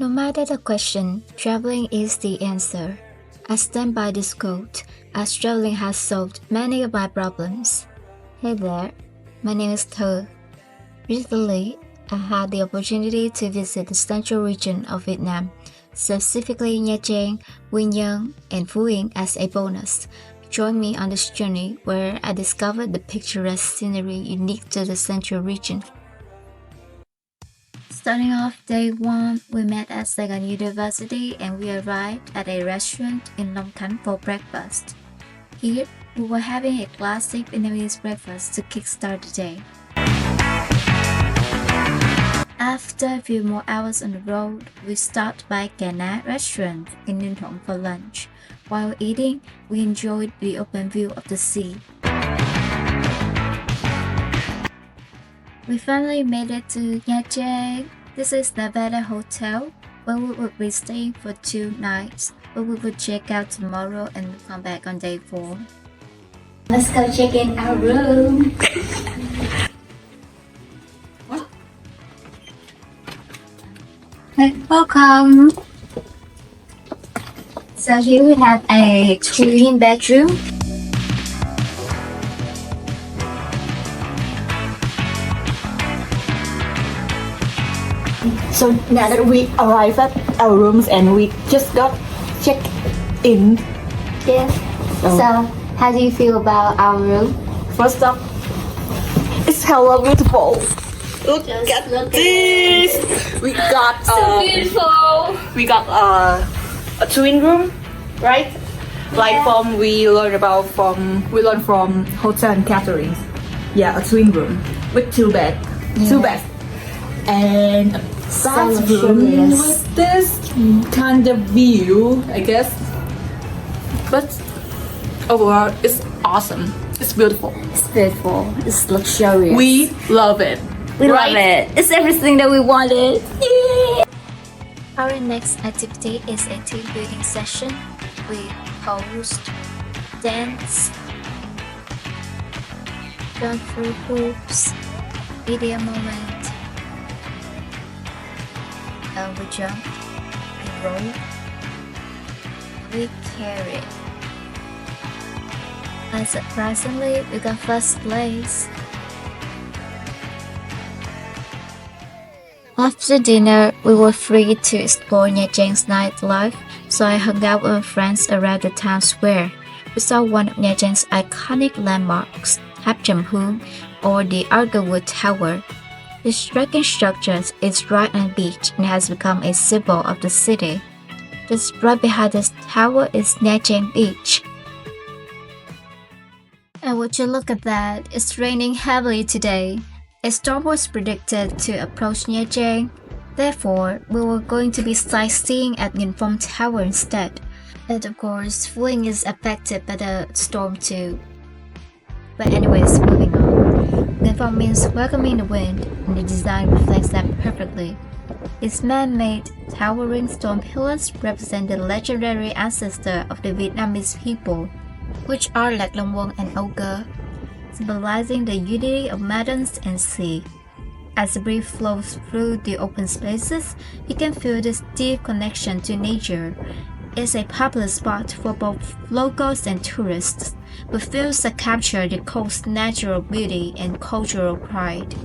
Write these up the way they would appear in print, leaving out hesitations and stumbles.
No matter the question, traveling is the answer. I stand by this quote, as traveling has solved many of my problems. Hey there, my name is Thực. Recently, I had the opportunity to visit the central region of Vietnam, specifically Nha Trang, Quy Nhơn, and Phú Yên as a bonus. Join me on this journey where I discovered the picturesque scenery unique to the central region. Starting off day one, we met at Saigon University and we arrived at a restaurant in Long Khánh for breakfast. Here, we were having a classic Vietnamese breakfast to kickstart the day. After a few more hours on the road, we stopped by Cana restaurant in Ninh Thuận for lunch. While eating, we enjoyed the open view of the sea. We finally made it to Nha Trang. This is Nevada Hotel, where we will be staying for 2 nights, but we will check out tomorrow and come back on day 4. Let's go check in our room. Welcome. So here we have a twin bedroom. So now that we arrived at our rooms and we just got checked in. Yeah. So how do you feel about our room? First up, it's hella beautiful. Look Just at look at this. We got So beautiful. we got a twin room, right? Like Yeah. we learned from hotel and catering. Yeah, a twin room with 2 beds, Yeah. and a bathroom luxurious. with this kind of view, I guess. But overall, it's awesome. It's beautiful. It's beautiful. It's luxurious. We love it. We right? love it. It's everything that we wanted. Yeah. Our next activity is a team building session. We host, dance, run through hoops, video moment, we jump, we roll, we carry. And surprisingly, we got first place. After dinner, we were free to explore Nha Trang's nightlife, so I hung out with my friends around the town square. We saw one of Nha Trang's iconic landmarks, Hap Cham Hương, or the Argerwood Tower. The striking structure is right on the beach and has become a symbol of the city. Just right behind this tower is Nha Trang Beach. And would you look at that, it's raining heavily today. A storm was predicted to approach Nha Trang. Therefore, we were going to be sightseeing at Nghìn Phong Tower instead. And of course, Phú Yên is affected by the storm too. But anyways, moving on. Nghìn Phong means welcoming the wind, and the design reflects that perfectly. Its man-made, towering stone pillars represent the legendary ancestor of the Vietnamese people, which are Lạc Long Quân and Ogre, symbolizing the unity of mountains and sea. As the breeze flows through the open spaces, you can feel this deep connection to nature. It's a popular spot for both locals and tourists, with views that capture the coast's natural beauty and cultural pride.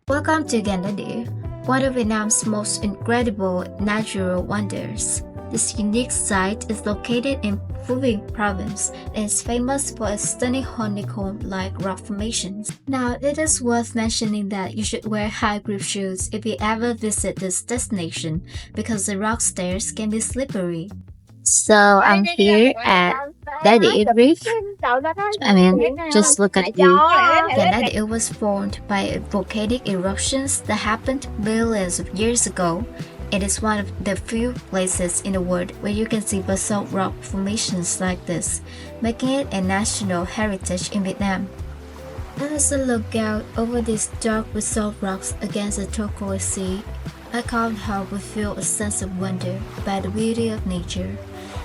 Welcome to Gan Đá Đĩa, one of Vietnam's most incredible natural wonders. This unique site is located in Phú Yên province and is famous for its stunning honeycomb-like rock formations. Now, it is worth mentioning that you should wear high grip shoes if you ever visit this destination because the rock stairs can be slippery. So I'm here at Đá Đĩa Reef. Just look at the view. Gan Đá Đĩa was formed by volcanic eruptions that happened millions of years ago. It is one of the few places in the world where you can see basalt rock formations like this, making it a national heritage in Vietnam. As I look out over these dark basalt rocks against the turquoise sea, I can't help but feel a sense of wonder about the beauty of nature,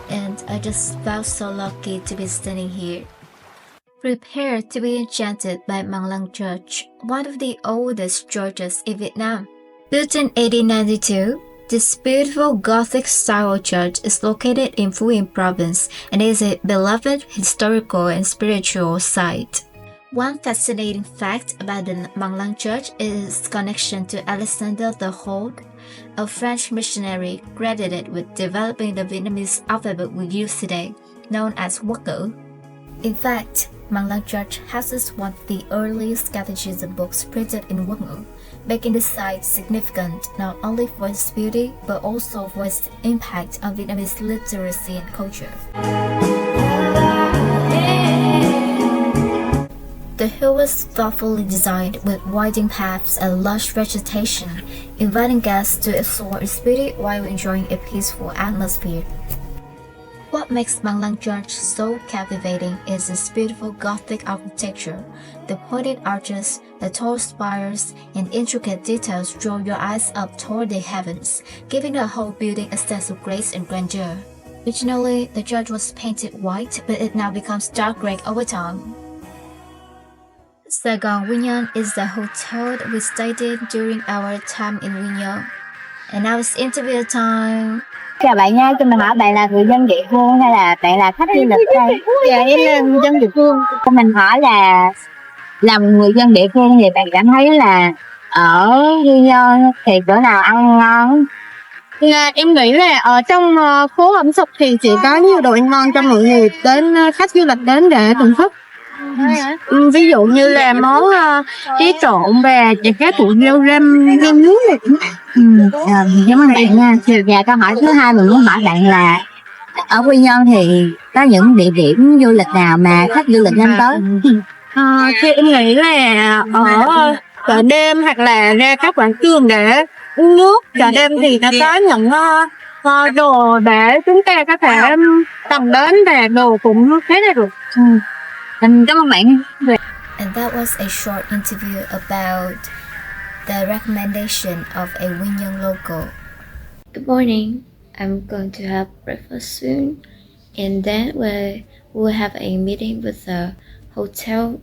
and I just felt so lucky to be standing here. Prepare to be enchanted by Mang Lang Church, one of the oldest churches in Vietnam. Built in 1892, this beautiful Gothic-style church is located in Phu Yên Province and is a beloved historical and spiritual site. One fascinating fact about the Mang Lang Church is its connection to Alexander the Old, a French missionary credited with developing the Vietnamese alphabet we use today, known as Hoa ngữ. In fact, Mang Lang Church houses one of the earliest catechism books printed in Hoa ngữ, making the site significant not only for its beauty but also for its impact on Vietnamese literacy and culture. The hill was thoughtfully designed with winding paths and lush vegetation, inviting guests to explore its beauty while enjoying a peaceful atmosphere. What makes Mang Lang Church so captivating is its beautiful Gothic architecture. The pointed arches, the tall spires, and intricate details draw your eyes up toward the heavens, giving the whole building a sense of grace and grandeur. Originally, the church was painted white, but it now becomes dark gray over time. Saigon Nguyên is the hotel that we stayed in during our time in Nguyên. And now it's interview time. Chào bạn nha, cho mình hỏi bạn là người dân địa phương hay là bạn là khách du lịch đây? Dạ em là người dân địa phương. Cho mình hỏi là làm người dân địa phương thì bạn cảm thấy là ở Quy Nhơn thì chỗ nào ăn ngon? Em nghĩ là ở trong phố ẩm thực thì chỉ có nhiều đồ ăn ngon cho mọi người đến khách du lịch đến để thưởng thức. Ví dụ như là món tí trộn và chả cá cuộn rau răm rau nước này. Cảm ơn bạn nha. Và câu hỏi thứ hai mình muốn hỏi bạn là ở Quy Nhơn thì có những địa điểm du lịch nào mà khách du lịch nên tới? Thì em nghĩ là ở chợ đêm hoặc là ra các quảng trường để uống nước. Chợ đêm thì nó có những đồ để chúng ta có thể tầm đến và đồ cũng khá là được. Cảm ơn bạn. And that was a short interview about the recommendation of a Nguyên local. Good morning. I'm going to have breakfast soon, and then we will have a meeting with the hotel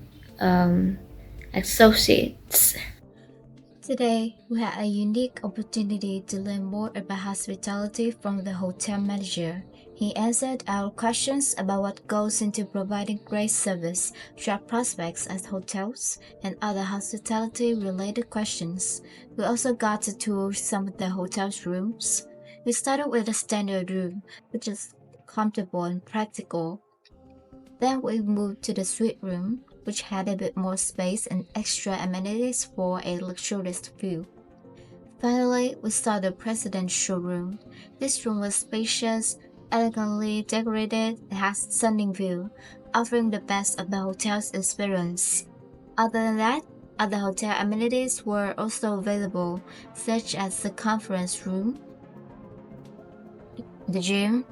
associates. Today, we had a unique opportunity to learn more about hospitality from the hotel manager. He answered our questions about what goes into providing great service, job prospects at hotels, and other hospitality-related questions. We also got to tour some of the hotel's rooms. We started with the standard room, which is comfortable and practical. Then we moved to the suite room, which had a bit more space and extra amenities for a luxurious view. Finally, we saw the presidential room. This room was spacious, elegantly decorated, and has stunning view, offering the best of the hotel's experience. Other than that, other hotel amenities were also available, such as the conference room, the gym,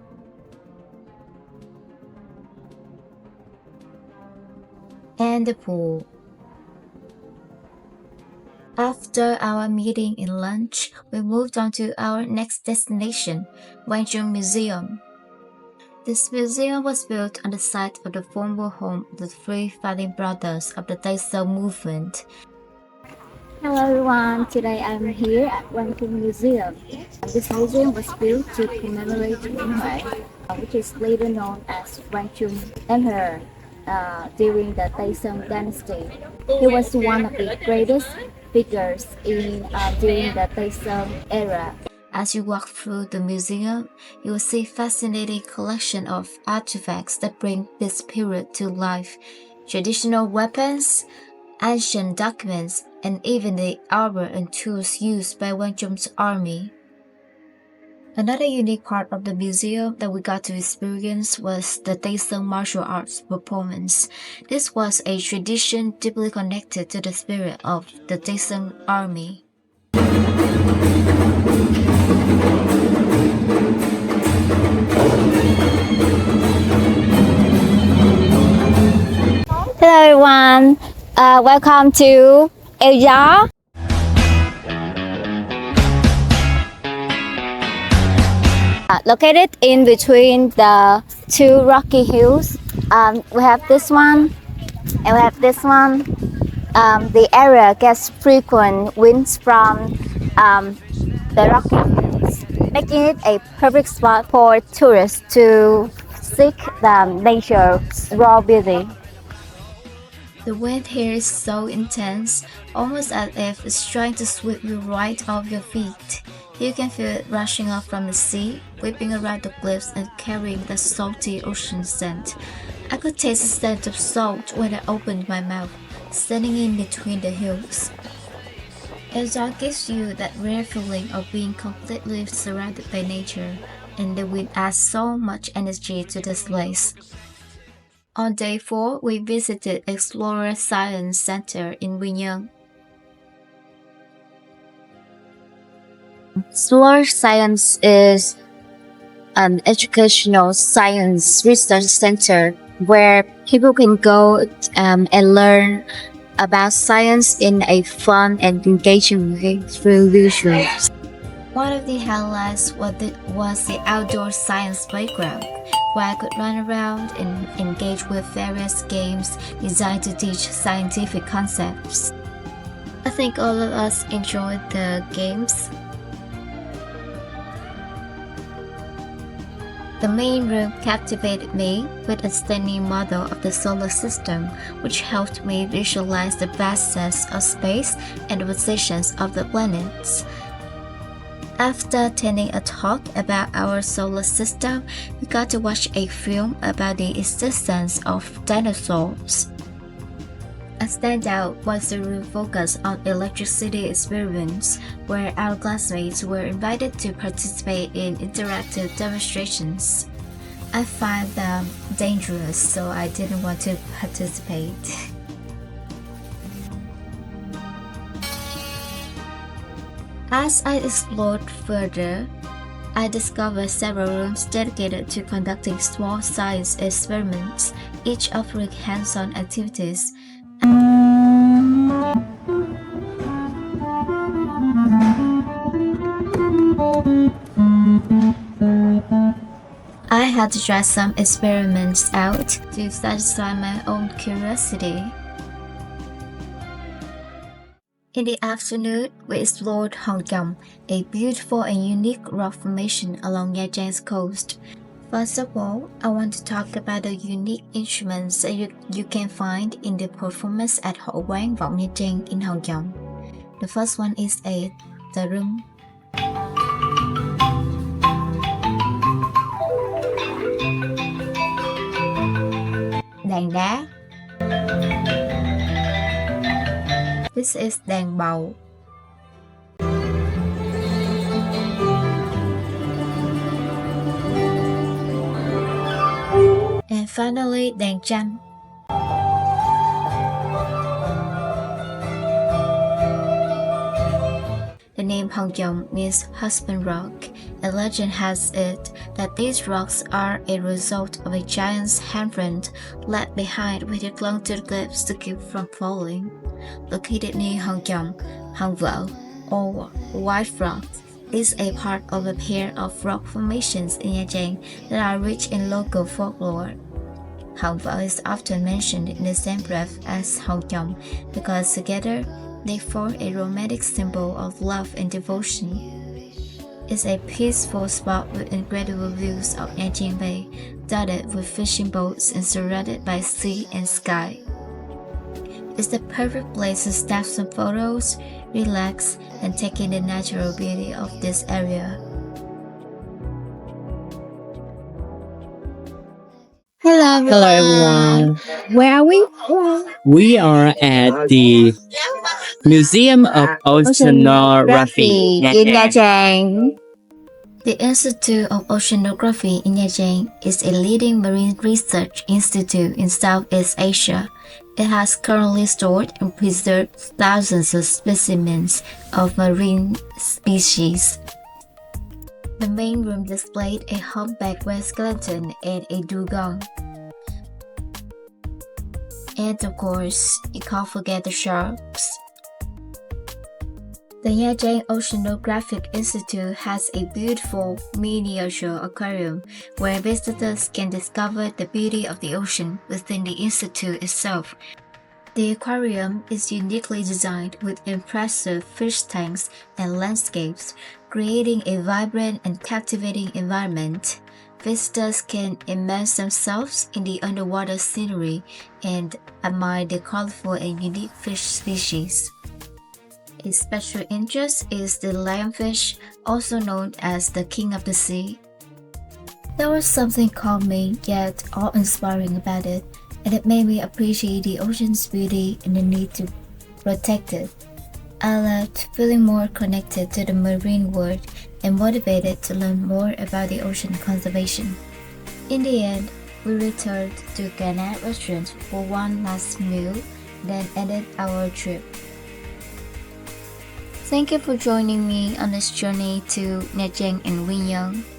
and the pool. After our meeting and lunch, we moved on to our next destination, Quang Trung Museum. This museum was built on the site of the former home of the three founding brothers of the Tây Sơn movement. Hello everyone, today I'm here at Quang Trung Museum. This museum was built to commemorate Nguyễn, which is later known as Quang Trung Emperor during the Tây Sơn dynasty. He was one of the greatest figures during the Tây Sơn era. As you walk through the museum, you will see a fascinating collection of artifacts that bring this period to life. Traditional weapons, ancient documents, and even the armor and tools used by Quang Trung army. Another unique part of the museum that we got to experience was the Tây Sơn martial arts performance. This was a tradition deeply connected to the spirit of the Tây Sơn army. Hello everyone, welcome to Asia. Located in between the two rocky hills, we have this one And we have this one. The area gets frequent winds from the Rocky Mountains, making it a perfect spot for tourists to seek the nature's raw beauty. The wind here is so intense, almost as if it's trying to sweep you right off your feet. You can feel it rushing up from the sea, whipping around the cliffs and carrying the salty ocean scent. I could taste the scent of salt when I opened my mouth, standing in between the hills. Arizona gives you that rare feeling of being completely surrounded by nature, and the wind adds so much energy to this place. On day 4, we visited Explorer Science Center in Quy Nhơn. Explorer Science is an educational science research center where people can go and learn about science in a fun and engaging way through visuals. One of the highlights was the outdoor science playground, where I could run around and engage with various games designed to teach scientific concepts. I think all of us enjoyed the games. The main room captivated me with a stunning model of the solar system, which helped me visualize the vastness of space and the positions of the planets. After attending a talk about our solar system, we got to watch a film about the existence of dinosaurs. A standout was the room focused on electricity experiments, where our classmates were invited to participate in interactive demonstrations. I find them dangerous, so I didn't want to participate. As I explored further, I discovered several rooms dedicated to conducting small science experiments, each offering hands-on activities. I had to try some experiments out to satisfy my own curiosity. In the afternoon, we explored Hòn Chồng, a beautiful and unique rock formation along Nha Trang coast. First of all, I want to talk about the unique instruments that you can find in the performance at Hội quán Vọng Nha Trang in Hòn Chồng. The first one is a tarum. Đàn đá. This is đàn bầu. And finally, đàn tranh. The name Hòn Chồng means husband rock, and legend has it that these rocks are a result of a giant's handprint left behind which it clung to the cliffs to keep from falling. Located near Hòn Chồng, Hòn Vợ, or White Rock, is a part of a pair of rock formations in Nha Trang that are rich in local folklore. Hòn Vợ is often mentioned in the same breath as Hòn Chồng because together they form a romantic symbol of love and devotion. It's a peaceful spot with incredible views of Nha Trang Bay, dotted with fishing boats and surrounded by sea and sky. It's the perfect place to snap some photos, relax, and take in the natural beauty of this area. Hello everyone. Where are we? We are at the Museum of Oceanography in Nha Trang. The Institute of Oceanography in Nha Trang is a leading marine research institute in Southeast Asia. It has currently stored and preserved thousands of specimens of marine species. The main room displayed a humpback whale skeleton and a dugong. And of course, you can't forget the sharks. The Nha Trang Oceanographic Institute has a beautiful miniature aquarium where visitors can discover the beauty of the ocean within the institute itself. The aquarium is uniquely designed with impressive fish tanks and landscapes, creating a vibrant and captivating environment. Visitors can immerse themselves in the underwater scenery and admire the colorful and unique fish species. A special interest is the lionfish, also known as the king of the sea. There was something calming yet awe-inspiring about it, and it made me appreciate the ocean's beauty and the need to protect it. I left feeling more connected to the marine world and motivated to learn more about the ocean conservation. In the end, we returned to Ghana restaurant for one last meal, then ended our trip. Thank you for joining me on this journey to Nha Trang and Quy Nhơn.